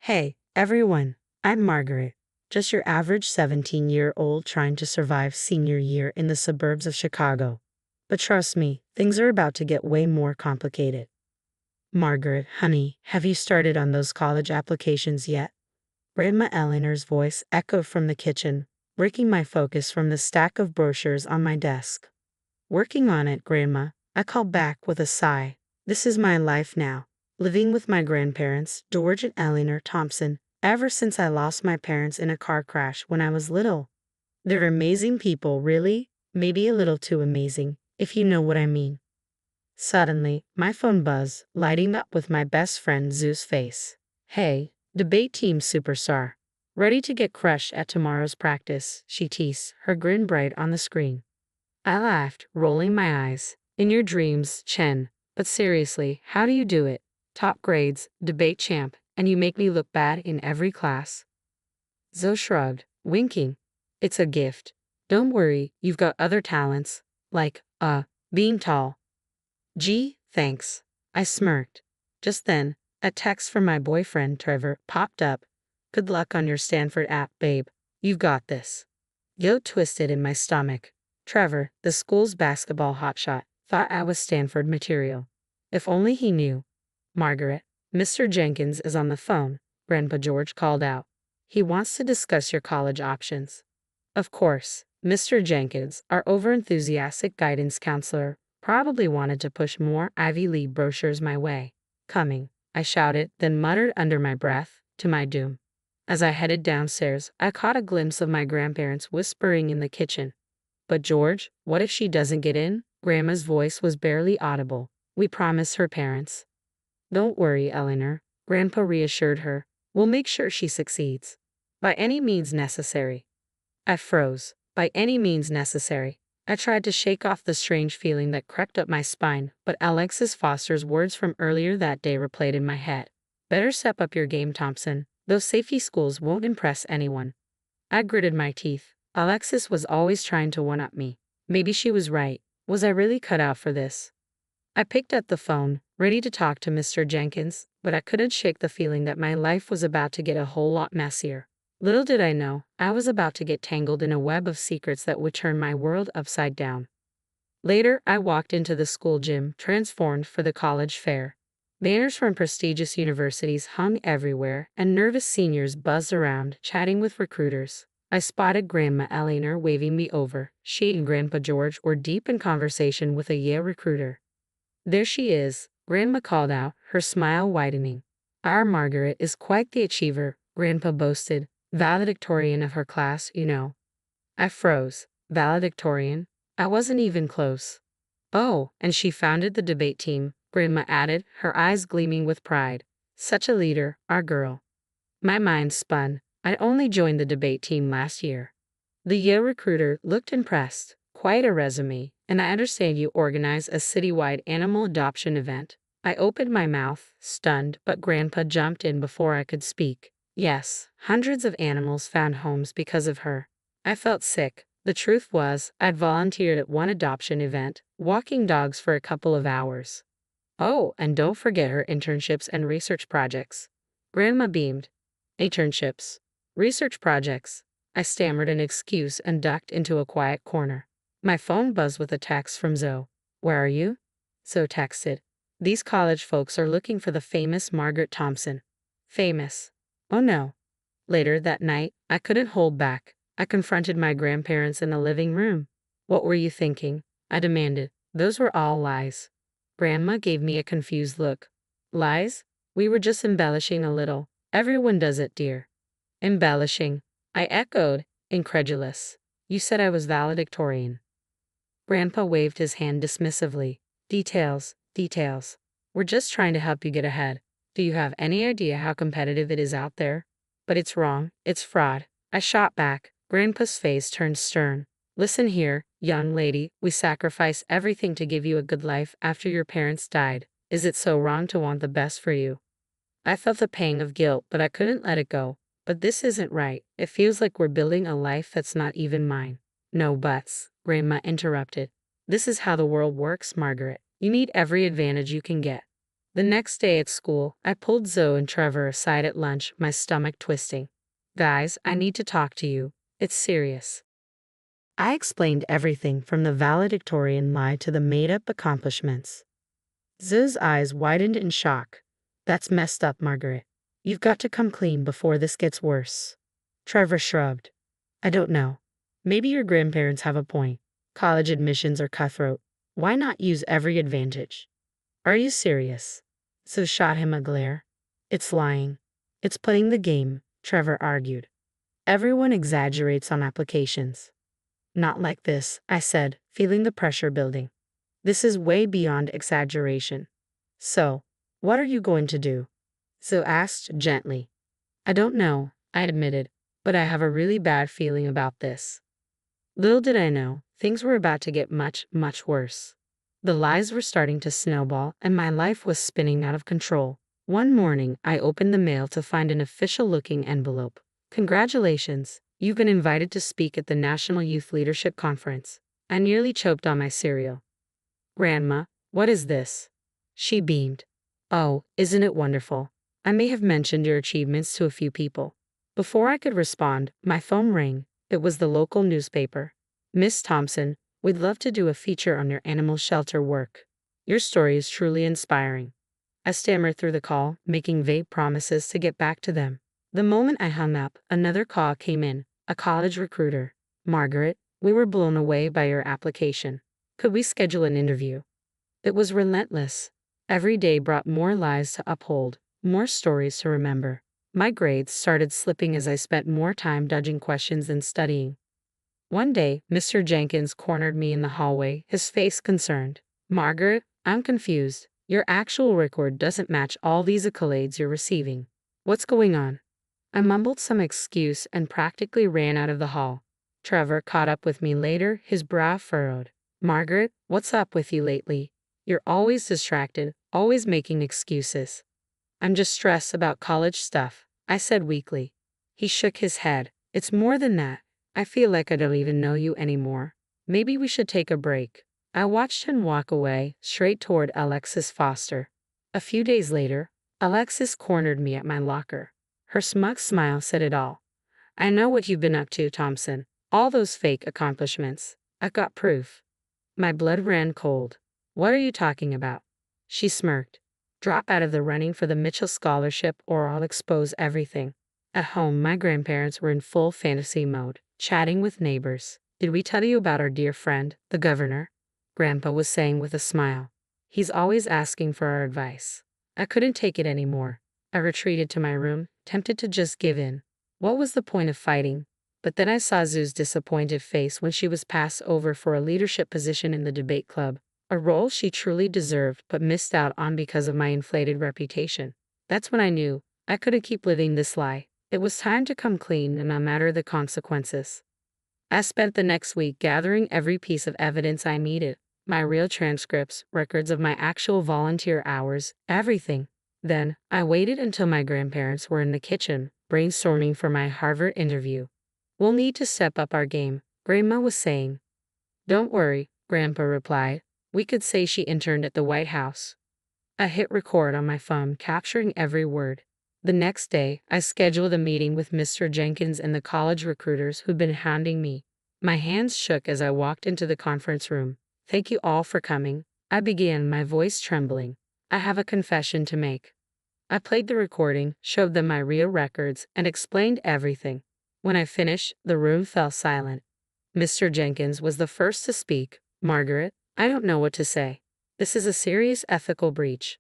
Hey, everyone, I'm Margaret, just your average 17-year-old trying to survive senior year in the suburbs of Chicago. But trust me, things are about to get way more complicated. Margaret, honey, have you started on those college applications yet? Grandma Eleanor's voice echoed from the kitchen, breaking my focus from the stack of brochures on my desk. Working on it, Grandma, I called back with a sigh. This is my life now. Living with my grandparents, George and Eleanor Thompson, ever since I lost my parents in a car crash when I was little. They're amazing people, really. Maybe a little too amazing, if you know what I mean. Suddenly, my phone buzzed, lighting up with my best friend Zoo's face. Hey, debate team superstar. Ready to get crushed at tomorrow's practice, she teased, her grin bright on the screen. I laughed, rolling my eyes. In your dreams, Chen. But seriously, how do you do it? Top grades, debate champ, and you make me look bad in every class. Zoe shrugged, winking. It's a gift. Don't worry, you've got other talents, like, being tall. Gee, thanks. I smirked. Just then, a text from my boyfriend, Trevor, popped up. Good luck on your Stanford app, babe. You've got this. Yo twisted in my stomach. Trevor, the school's basketball hotshot, thought I was Stanford material. If only he knew. Margaret, Mr. Jenkins is on the phone, Grandpa George called out. He wants to discuss your college options. Of course, Mr. Jenkins, our overenthusiastic guidance counselor, probably wanted to push more Ivy League brochures my way. Coming, I shouted, then muttered under my breath, to my doom. As I headed downstairs, I caught a glimpse of my grandparents whispering in the kitchen. But George, what if she doesn't get in? Grandma's voice was barely audible. We promised her parents. Don't worry, Eleanor, Grandpa reassured her. We'll make sure she succeeds. By any means necessary. I froze. By any means necessary. I tried to shake off the strange feeling that crept up my spine, but Alexis Foster's words from earlier that day replayed in my head. Better step up your game, Thompson. Those safety schools won't impress anyone. I gritted my teeth. Alexis was always trying to one-up me. Maybe she was right. Was I really cut out for this? I picked up the phone, ready to talk to Mr. Jenkins, but I couldn't shake the feeling that my life was about to get a whole lot messier. Little did I know, I was about to get tangled in a web of secrets that would turn my world upside down. Later, I walked into the school gym, transformed for the college fair. Banners from prestigious universities hung everywhere, and nervous seniors buzzed around, chatting with recruiters. I spotted Grandma Eleanor waving me over. She and Grandpa George were deep in conversation with a Yale recruiter. There she is, Grandma called out, her smile widening. Our Margaret is quite the achiever, Grandpa boasted. Valedictorian of her class, you know. I froze. Valedictorian? I wasn't even close. Oh, and she founded the debate team, Grandma added, her eyes gleaming with pride. Such a leader, our girl. My mind spun. I only joined the debate team last year. The Yale recruiter looked impressed. Quite a resume, and I understand you organize a citywide animal adoption event. I opened my mouth, stunned, but Grandpa jumped in before I could speak. Yes, hundreds of animals found homes because of her. I felt sick. The truth was, I'd volunteered at one adoption event, walking dogs for a couple of hours. Oh, and don't forget her internships and research projects. Grandma beamed. Internships. Research projects. I stammered an excuse and ducked into a quiet corner. My phone buzzed with a text from Zoe. Where are you? Zoe texted. These college folks are looking for the famous Margaret Thompson. Famous. Oh no. Later that night, I couldn't hold back. I confronted my grandparents in the living room. What were you thinking? I demanded. Those were all lies. Grandma gave me a confused look. Lies? We were just embellishing a little. Everyone does it, dear. Embellishing. I echoed, incredulous. You said I was valedictorian. Grandpa waved his hand dismissively. Details, details. We're just trying to help you get ahead. Do you have any idea how competitive it is out there? But it's wrong. It's fraud. I shot back. Grandpa's face turned stern. Listen here, young lady. We sacrificed everything to give you a good life after your parents died. Is it so wrong to want the best for you? I felt the pang of guilt, but I couldn't let it go. But this isn't right. It feels like we're building a life that's not even mine. No buts, Grandma interrupted. This is how the world works, Margaret. You need every advantage you can get. The next day at school, I pulled Zoe and Trevor aside at lunch, my stomach twisting. Guys, I need to talk to you. It's serious. I explained everything from the valedictorian lie to the made-up accomplishments. Zoe's eyes widened in shock. That's messed up, Margaret. You've got to come clean before this gets worse. Trevor shrugged. I don't know. Maybe your grandparents have a point. College admissions are cutthroat. Why not use every advantage? Are you serious? Zoe shot him a glare. It's lying. It's playing the game, Trevor argued. Everyone exaggerates on applications. Not like this, I said, feeling the pressure building. This is way beyond exaggeration. So, what are you going to do? Zoe asked gently. I don't know, I admitted, but I have a really bad feeling about this. Little did I know, things were about to get much, much worse. The lies were starting to snowball, and my life was spinning out of control. One morning, I opened the mail to find an official-looking envelope. Congratulations, you've been invited to speak at the National Youth Leadership Conference. I nearly choked on my cereal. Grandma, what is this? She beamed. Oh, isn't it wonderful? I may have mentioned your achievements to a few people. Before I could respond, my phone rang. It was the local newspaper. Miss Thompson, we'd love to do a feature on your animal shelter work. Your story is truly inspiring. I stammered through the call, making vague promises to get back to them. The moment I hung up, another call came in, a college recruiter. Margaret, we were blown away by your application. Could we schedule an interview? It was relentless. Every day brought more lies to uphold, more stories to remember. My grades started slipping as I spent more time dodging questions than studying. One day, Mr. Jenkins cornered me in the hallway, his face concerned. Margaret, I'm confused. Your actual record doesn't match all these accolades you're receiving. What's going on? I mumbled some excuse and practically ran out of the hall. Trevor caught up with me later, his brow furrowed. Margaret, what's up with you lately? You're always distracted, always making excuses. I'm just stressed about college stuff, I said weakly. He shook his head. It's more than that. I feel like I don't even know you anymore. Maybe we should take a break. I watched him walk away, straight toward Alexis Foster. A few days later, Alexis cornered me at my locker. Her smug smile said it all. I know what you've been up to, Thompson. All those fake accomplishments. I've got proof. My blood ran cold. What are you talking about? She smirked. Drop out of the running for the Mitchell Scholarship or I'll expose everything. At home, my grandparents were in full fantasy mode, chatting with neighbors. Did we tell you about our dear friend, the governor? Grandpa was saying with a smile. He's always asking for our advice. I couldn't take it anymore. I retreated to my room, tempted to just give in. What was the point of fighting? But then I saw Zoe's disappointed face when she was passed over for a leadership position in the debate club, a role she truly deserved but missed out on because of my inflated reputation. That's when I knew I couldn't keep living this lie. It was time to come clean and no matter the consequences. I spent the next week gathering every piece of evidence I needed. My real transcripts, records of my actual volunteer hours, everything. Then, I waited until my grandparents were in the kitchen, brainstorming for my Harvard interview. We'll need to step up our game, Grandma was saying. Don't worry, Grandpa replied. We could say she interned at the White House. I hit record on my phone, capturing every word. The next day, I scheduled a meeting with Mr. Jenkins and the college recruiters who'd been hounding me. My hands shook as I walked into the conference room. Thank you all for coming, I began, my voice trembling. I have a confession to make. I played the recording, showed them my real records, and explained everything. When I finished, the room fell silent. Mr. Jenkins was the first to speak. Margaret, I don't know what to say. This is a serious ethical breach.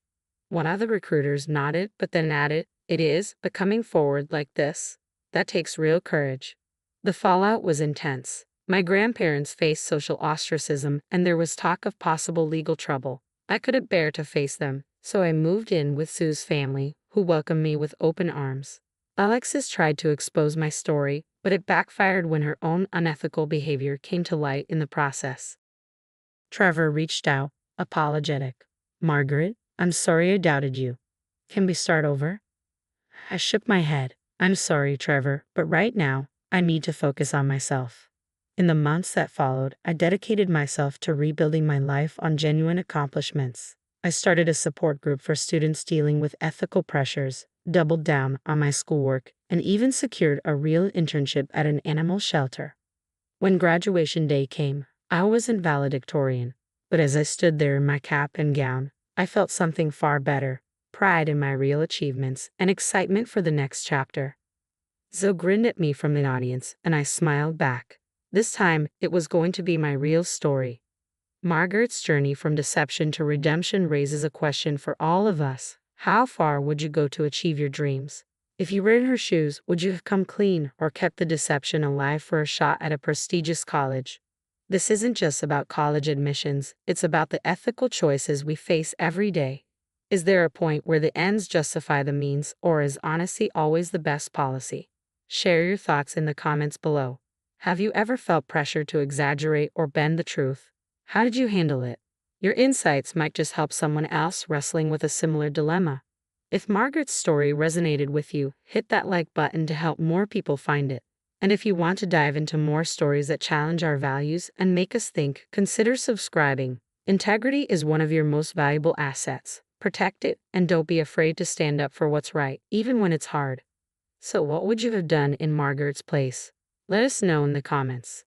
One of the recruiters nodded but then added, it is, but coming forward like this, that takes real courage. The fallout was intense. My grandparents faced social ostracism and there was talk of possible legal trouble. I couldn't bear to face them, so I moved in with Sue's family, who welcomed me with open arms. Alexis tried to expose my story, but it backfired when her own unethical behavior came to light in the process. Trevor reached out, apologetic. Margaret, I'm sorry I doubted you. Can we start over? I shook my head. I'm sorry, Trevor, but right now, I need to focus on myself. In the months that followed, I dedicated myself to rebuilding my life on genuine accomplishments. I started a support group for students dealing with ethical pressures, doubled down on my schoolwork, and even secured a real internship at an animal shelter. When graduation day came, I wasn't valedictorian, but as I stood there in my cap and gown, I felt something far better: pride in my real achievements and excitement for the next chapter. Zoe grinned at me from the audience, and I smiled back. This time, it was going to be my real story. Margaret's journey from deception to redemption raises a question for all of us. How far would you go to achieve your dreams? If you were in her shoes, would you have come clean or kept the deception alive for a shot at a prestigious college? This isn't just about college admissions, it's about the ethical choices we face every day. Is there a point where the ends justify the means, or is honesty always the best policy? Share your thoughts in the comments below. Have you ever felt pressure to exaggerate or bend the truth? How did you handle it? Your insights might just help someone else wrestling with a similar dilemma. If Margaret's story resonated with you, hit that like button to help more people find it. And if you want to dive into more stories that challenge our values and make us think, consider subscribing. Integrity is one of your most valuable assets. Protect it, and don't be afraid to stand up for what's right, even when it's hard. So what would you have done in Margaret's place? Let us know in the comments.